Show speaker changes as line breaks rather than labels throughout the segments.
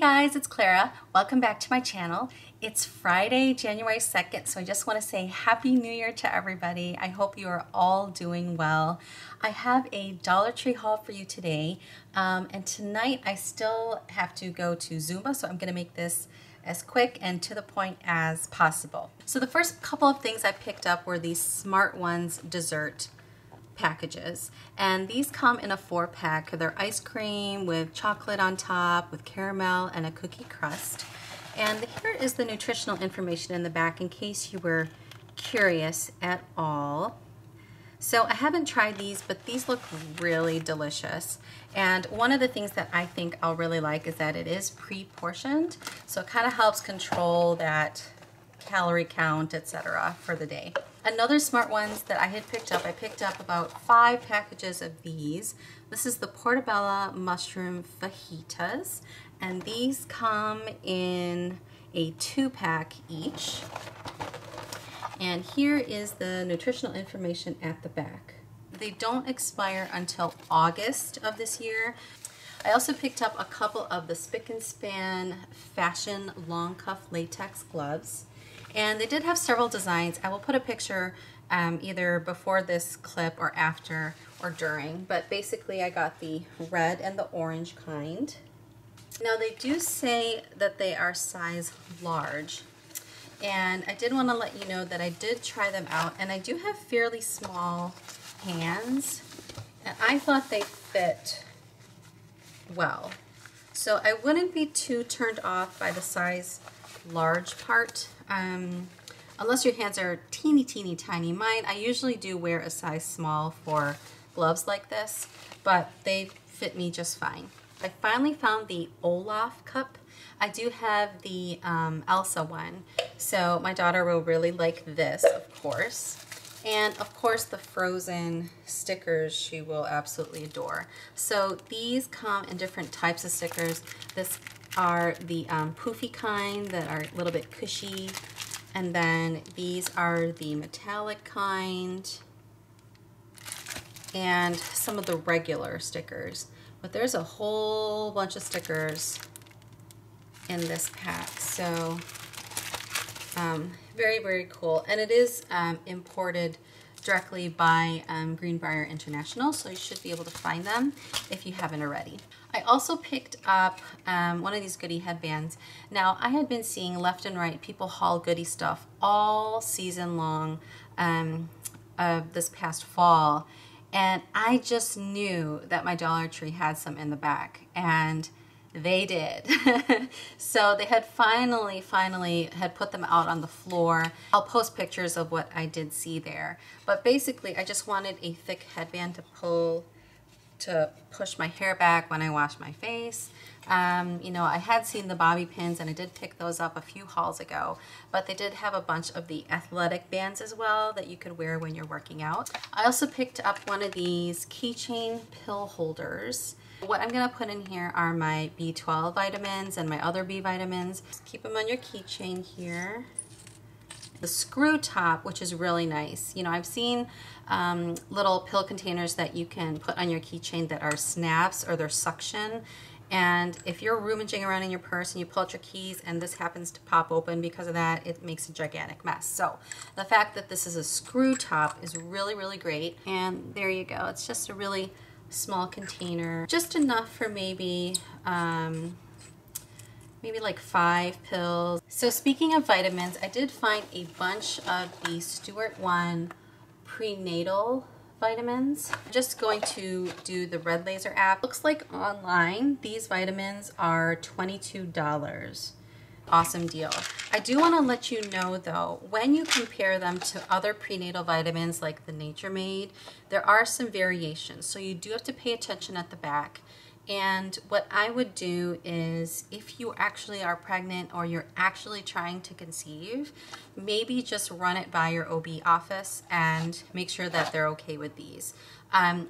guys, it's Clara. Welcome back to my channel. It's Friday, January 2nd, so I just want to say Happy New Year to everybody. I hope you are all doing well. I have a Dollar Tree haul for you today, and tonight I still have to go to Zumba, so I'm going to make this as quick and to the point as possible. So the first couple of things I picked up were these Smart Ones dessert packages, and these come in a 4-pack. They're ice cream with chocolate on top with caramel and a cookie crust, and here is the nutritional information in the back in case you were curious at all. So I haven't tried these, but these look really delicious, and one of the things that I think I'll really like is that it is pre-portioned, so it kind of helps control that calorie count, etc. for the day. Another Smart Ones that I had picked up, I picked up about 5 packages of these. This is the Portobello Mushroom Fajitas, and these come in a 2-pack each. And here is the nutritional information at the back. They don't expire until August of this year. I also picked up a couple of the Spick and Span Fashion Long Cuff Latex Gloves. And they did have several designs. I will put a picture either before this clip or after or during, but basically I got the red and the orange kind. Now they do say that they are size large, and I did want to let you know that I did try them out, and I do have fairly small hands, and I thought they fit well. So I wouldn't be too turned off by the size large part, unless your hands are teeny tiny. Mine, I usually do wear a size small for gloves like this, but they fit me just fine. I finally found the Olaf cup. I do have the Elsa one, so my daughter will really like this, of course. And of course the Frozen stickers she will absolutely adore. So these come in different types of stickers. This are the poofy kind that are a little bit cushy, and then these are the metallic kind, and some of the regular stickers. But there's a whole bunch of stickers in this pack, so very cool. And it is imported directly by Greenbrier International, so you should be able to find them if you haven't already. I also picked up one of these goodie headbands. Now, I had been seeing left and right people haul goodie stuff all season long this past fall, and I just knew that my Dollar Tree had some in the back, and they did. So they had finally had put them out on the floor. I'll post pictures of what I did see there. But basically, I just wanted a thick headband to push my hair back when I wash my face. You know, I had seen the bobby pins, and I did pick those up a few hauls ago, but they did have a bunch of the athletic bands as well that you could wear when you're working out. I also picked up one of these keychain pill holders. What I'm going to put in here are my B12 vitamins and my other B vitamins. Just keep them on your keychain here. The screw top, which is really nice. You know, I've seen little pill containers that you can put on your keychain that are snaps or they're suction. And if you're rummaging around in your purse and you pull out your keys and this happens to pop open because of that, it makes a gigantic mess. So the fact that this is a screw top is really great. And there you go. It's just a really small container, just enough for maybe like 5 pills. So speaking of vitamins, I did find a bunch of the Stuart One prenatal vitamins. I'm just going to do the Red Laser app. Looks like online these vitamins are $22. Awesome deal. I do want to let you know though, when you compare them to other prenatal vitamins like the Nature Made, there are some variations. So you do have to pay attention at the back. And what I would do is, if you actually are pregnant or you're actually trying to conceive, maybe just run it by your OB office and make sure that they're okay with these.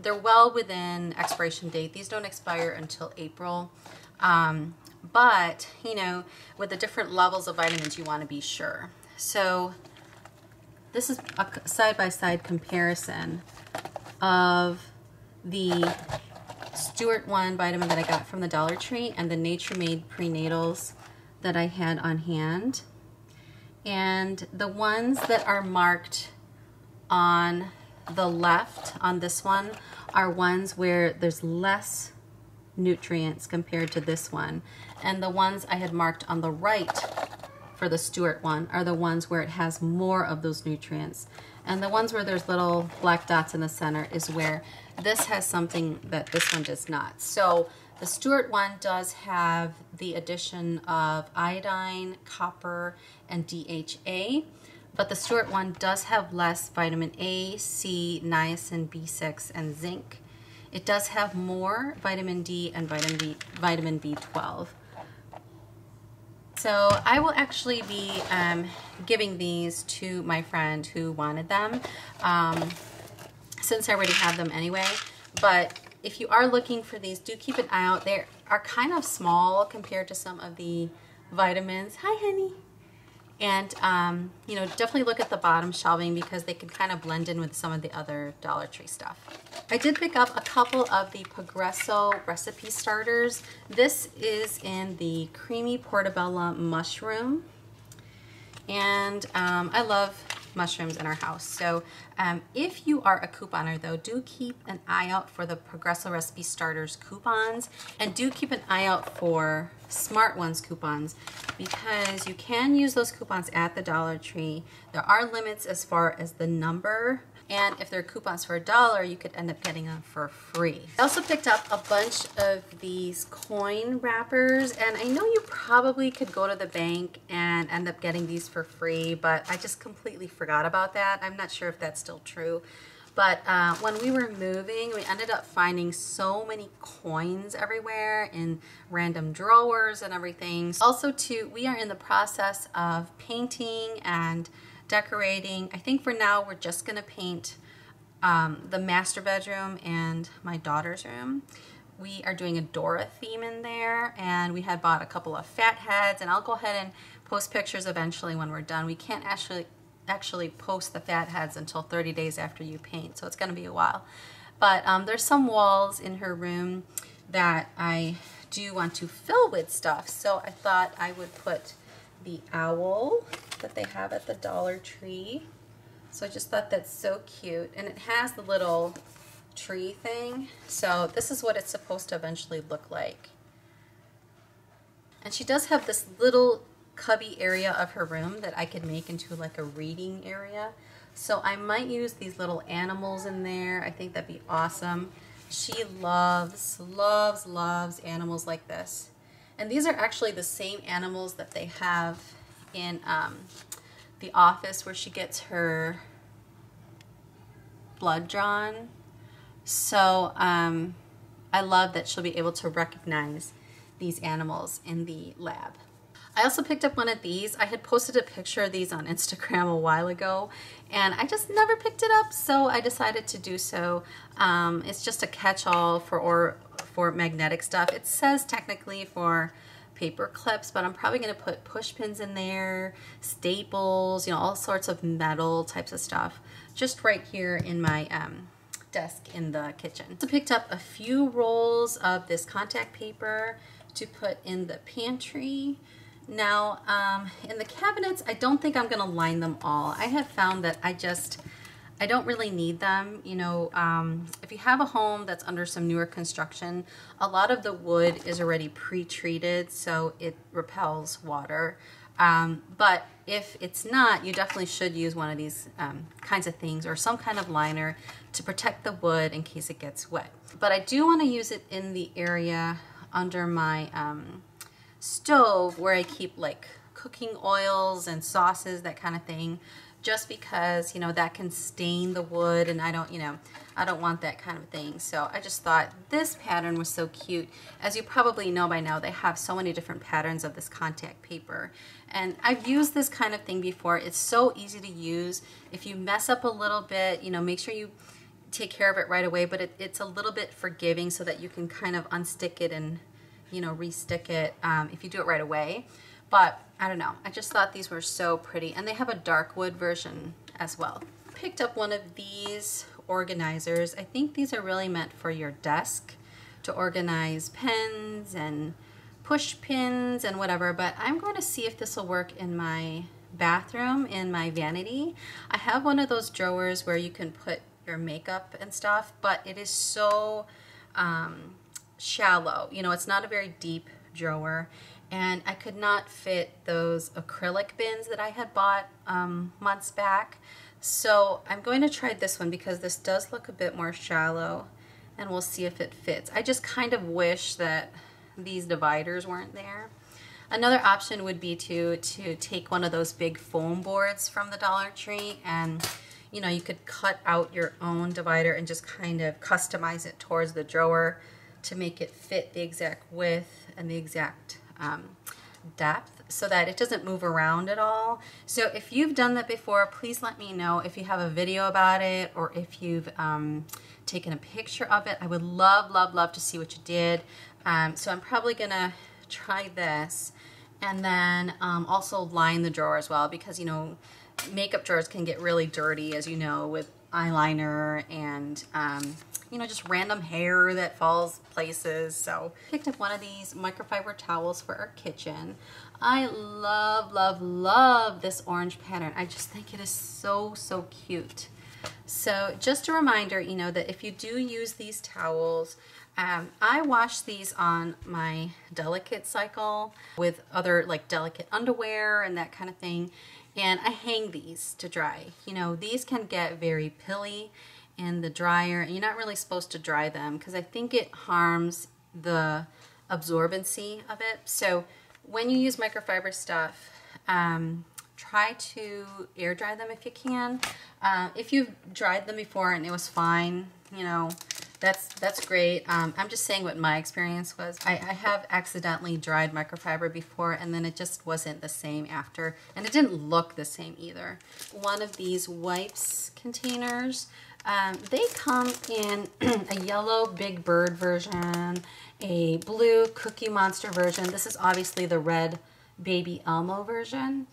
They're well within expiration date. These don't expire until April. But, you know, with the different levels of vitamins, you want to be sure. So this is a side-by-side comparison of the Stewart one vitamin that I got from the Dollar Tree and the Nature Made prenatals that I had on hand. And the ones that are marked on the left on this one are ones where there's less nutrients compared to this one. And the ones I had marked on the right for the Stewart one are the ones where it has more of those nutrients. And the ones where there's little black dots in the center is where this has something that this one does not. So the Stewart one does have the addition of iodine, copper, and DHA, but the Stewart one does have less vitamin A, C, niacin, B6, and zinc. It does have more vitamin D and vitamin B12. So I will actually be giving these to my friend who wanted them, since I already have them anyway. But if you are looking for these, do keep an eye out. They are kind of small compared to some of the vitamins. Hi, honey. And, you know, definitely look at the bottom shelving because they can kind of blend in with some of the other Dollar Tree stuff. I did pick up a couple of the Progresso recipe starters. This is in the creamy portobello mushroom. And I love mushrooms in our house. So if you are a couponer though, do keep an eye out for the Progresso Recipe Starters coupons, and do keep an eye out for Smart Ones coupons, because you can use those coupons at the Dollar Tree. There are limits as far as the number, and if they're coupons for $1, you could end up getting them for free. I also picked up a bunch of these coin wrappers, and I know you probably could go to the bank and end up getting these for free, but I just completely forgot about that. I'm not sure if that's still true. But when we were moving, we ended up finding so many coins everywhere in random drawers and everything. Also too, we are in the process of painting and decorating. I think for now we're just gonna paint the master bedroom and my daughter's room. We are doing a Dora theme in there, and we had bought a couple of fat heads, and I'll go ahead and post pictures eventually when we're done. We can't actually post the fat heads until 30 days after you paint, so it's going to be a while. But there's some walls in her room that I do want to fill with stuff, so I thought I would put the owl that they have at the Dollar Tree. So I just thought that's so cute, and it has the little tree thing, so this is what it's supposed to eventually look like. And she does have this little cubby area of her room that I could make into like a reading area. So I might use these little animals in there. I think that'd be awesome. She loves animals like this. And these are actually the same animals that they have in the office where she gets her blood drawn. So I love that she'll be able to recognize these animals in the lab. I also picked up one of these. I had posted a picture of these on Instagram a while ago, and I just never picked it up, so I decided to do so. It's just a catch-all for magnetic stuff. It says technically for paper clips, but I'm probably going to put push pins in there, staples, you know, all sorts of metal types of stuff, just right here in my desk in the kitchen. So I picked up a few rolls of this contact paper to put in the pantry. Now, in the cabinets, I don't think I'm going to line them all. I have found that I don't really need them. You know, if you have a home that's under some newer construction, a lot of the wood is already pre-treated, so it repels water. But if it's not, you definitely should use one of these kinds of things, or some kind of liner to protect the wood in case it gets wet. But I do want to use it in the area under my stove where I keep like cooking oils and sauces, that kind of thing, just because, you know, that can stain the wood, and I don't want that kind of thing. So I just thought this pattern was so cute. As you probably know by now, they have so many different patterns of this contact paper, and I've used this kind of thing before. It's so easy to use. If you mess up a little bit, you know, make sure you take care of it right away, but it's a little bit forgiving so that you can kind of unstick it and, you know, re-stick it if you do it right away. But I don't know, I just thought these were so pretty, and they have a dark wood version as well. Picked up one of these organizers. I think these are really meant for your desk. to organize pens and push pins and whatever, but I'm going to see if this will work in my bathroom, in my vanity. I have one of those drawers where you can put your makeup and stuff, but it is so shallow. You know, it's not a very deep drawer, and I could not fit those acrylic bins that I had bought months back. So I'm going to try this one because this does look a bit more shallow, and we'll see if it fits. I just kind of wish that these dividers weren't there. Another option would be to take one of those big foam boards from the Dollar Tree, and you know, you could cut out your own divider and just kind of customize it towards the drawer to make it fit the exact width and the exact depth so that it doesn't move around at all. So if you've done that before, please let me know if you have a video about it or if you've taken a picture of it. I would love, love, love to see what you did. So I'm probably gonna try this, and then also line the drawer as well, because you know, makeup drawers can get really dirty, as you know, with eyeliner and you know, just random hair that falls places. So picked up one of these microfiber towels for our kitchen. I love, love, love this orange pattern. I just think it is so, so cute. So just a reminder, you know, that if you do use these towels, I wash these on my delicate cycle with other like delicate underwear and that kind of thing, and I hang these to dry. You know, these can get very pilly in the dryer, and you're not really supposed to dry them because I think it harms the absorbency of it. So when you use microfiber stuff, try to air dry them if you can. If you've dried them before and it was fine, you know, that's great. I'm just saying what my experience was. I have accidentally dried microfiber before, and then it just wasn't the same after, and it didn't look the same either. One of these wipes containers, they come in a yellow Big Bird version, a blue Cookie Monster version. This is obviously the red Baby Elmo version.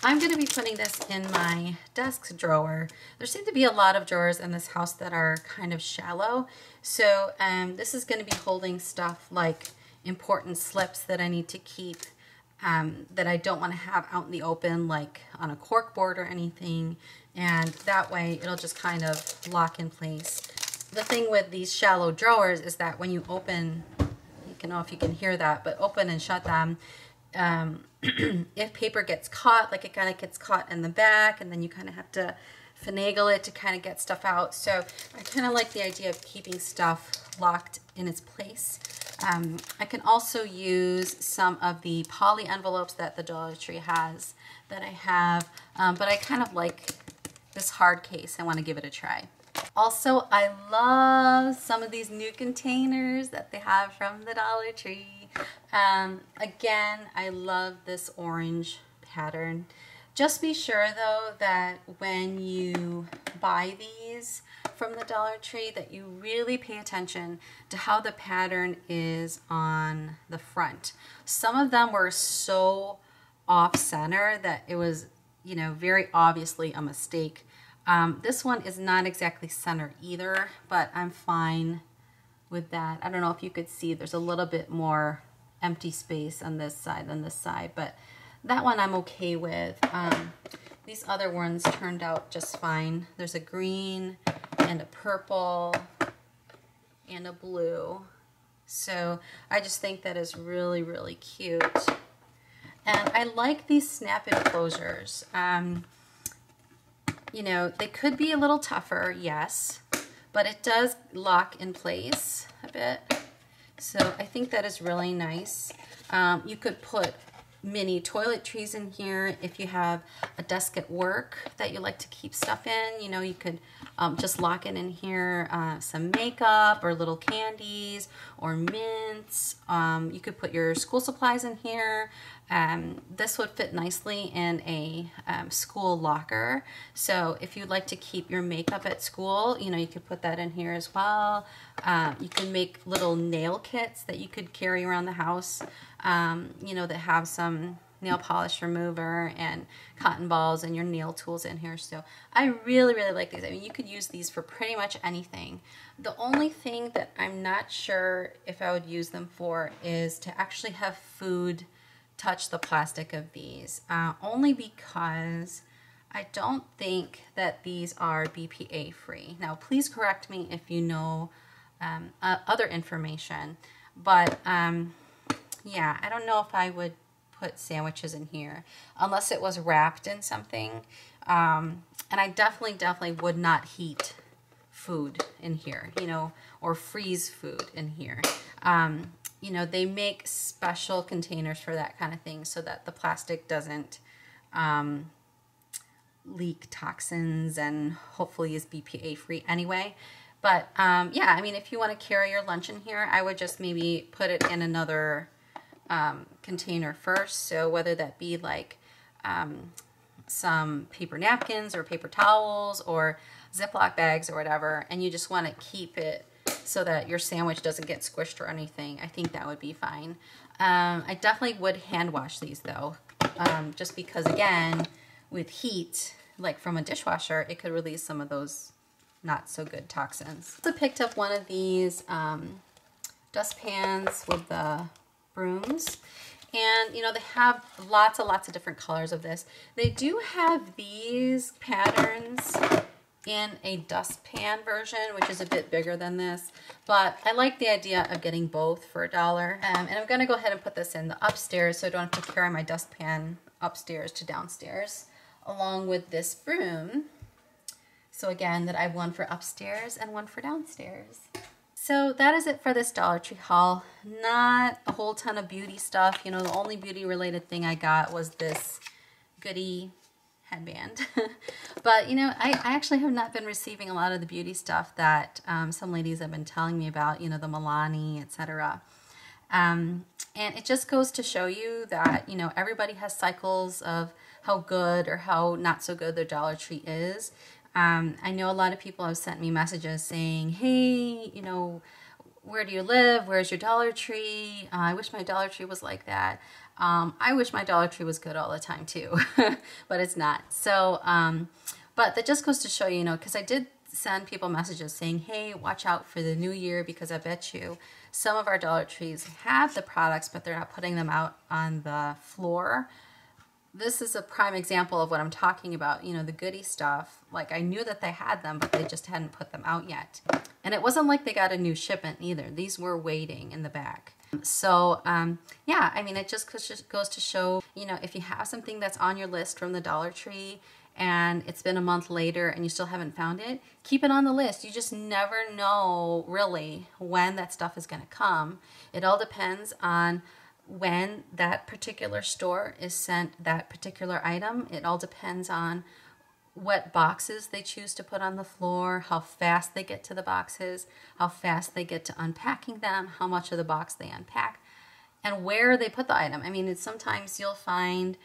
I'm going to be putting this in my desk drawer. There seem to be a lot of drawers in this house that are kind of shallow. So this is going to be holding stuff like important slips that I need to keep, that I don't want to have out in the open, like on a cork board or anything. And that way it'll just kind of lock in place. The thing with these shallow drawers is that when you open, you can know if you can hear that, but open and shut them, if paper gets caught, like it kind of gets caught in the back, and then you kind of have to finagle it to kind of get stuff out. So I kind of like the idea of keeping stuff locked in its place. I can also use some of the poly envelopes that the Dollar Tree has that I have, but I kind of like this hard case. I want to give it a try. Also, I love some of these new containers that they have from the Dollar Tree. Again, I love this orange pattern. Just be sure though that when you buy these from the Dollar Tree that you really pay attention to how the pattern is on the front. Some of them were so off center that it was, you know, very obviously a mistake. This one is not exactly center either, but I'm fine with that. I don't know if you could see, there's a little bit more empty space on this side than this side, but that one I'm okay with. These other ones turned out just fine. There's a green and a purple and a blue. So I just think that is really, really cute. And I like these snap-in closures. You know, they could be a little tougher, yes, but it does lock in place a bit. So I think that is really nice. You could put mini toiletries in here if you have a desk at work that you like to keep stuff in. You know, you could just lock it in here, some makeup or little candies or mints. You could put your school supplies in here. This would fit nicely in a school locker. So if you'd like to keep your makeup at school, you know, you could put that in here as well. You can make little nail kits that you could carry around the house, you know, that have some nail polish remover and cotton balls and your nail tools in here. So I really, really like these. I mean, you could use these for pretty much anything. The only thing that I'm not sure if I would use them for is to actually have food touch the plastic of these, only because I don't think that these are BPA free. Now, please correct me if you know other information, but yeah, I don't know if I would put sandwiches in here unless it was wrapped in something. And I definitely would not heat food in here, you know, or freeze food in here. You know, they make special containers for that kind of thing so that the plastic doesn't leak toxins, and hopefully is BPA free anyway. But yeah, I mean, if you want to carry your lunch in here, I would just maybe put it in another container first. So whether that be like some paper napkins or paper towels or Ziploc bags or whatever, and you just want to keep it so that your sandwich doesn't get squished or anything, I think that would be fine. I definitely would hand wash these though, just because again, with heat, like from a dishwasher, it could release some of those not so good toxins. I also picked up one of these dustpans with the brooms. And, you know, they have lots and lots of different colors of this. They do have these patterns in a dustpan version, which is a bit bigger than this. But I like the idea of getting both for $1. And I'm going to go ahead and put this in the upstairs so I don't have to carry my dustpan upstairs to downstairs, along with this broom. So again, that I have one for upstairs and one for downstairs. So that is it for this Dollar Tree haul. Not a whole ton of beauty stuff. You know, the only beauty related thing I got was this goodie headband. But you know, I actually have not been receiving a lot of the beauty stuff that some ladies have been telling me about, you know, the Milani, etc. And it just goes to show you that, you know, everybody has cycles of how good or how not so good their Dollar Tree is. I know a lot of people have sent me messages saying, hey, you know, where do you live? Where's your Dollar Tree? I wish my Dollar Tree was like that. I wish my Dollar Tree was good all the time too, but it's not. So, but that just goes to show you, you know, because I did send people messages saying, hey, watch out for the new year, because I bet you some of our Dollar Trees have the products, but they're not putting them out on the floor. This is a prime example of what I'm talking about, you know, the goodie stuff. Like, I knew that they had them, but they just hadn't put them out yet. And it wasn't like they got a new shipment either. These were waiting in the back. So, yeah, I mean, it just goes to show, you know, if you have something that's on your list from the Dollar Tree and it's been a month later and you still haven't found it, keep it on the list. You just never know really when that stuff is going to come. It all depends on when that particular store is sent that particular item. It all depends on what boxes they choose to put on the floor, how fast they get to the boxes, how fast they get to unpacking them, how much of the box they unpack, and where they put the item. I mean, sometimes you'll find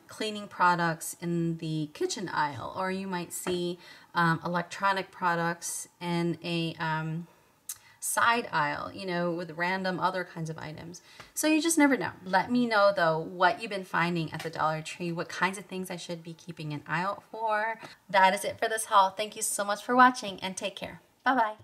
cleaning products in the kitchen aisle, or you might see electronic products in a side aisle, you know, with random other kinds of items. So you just never know. Let me know though what you've been finding at the Dollar Tree, what kinds of things I should be keeping an eye out for. That is it for this haul. Thank you so much for watching and take care. Bye-bye.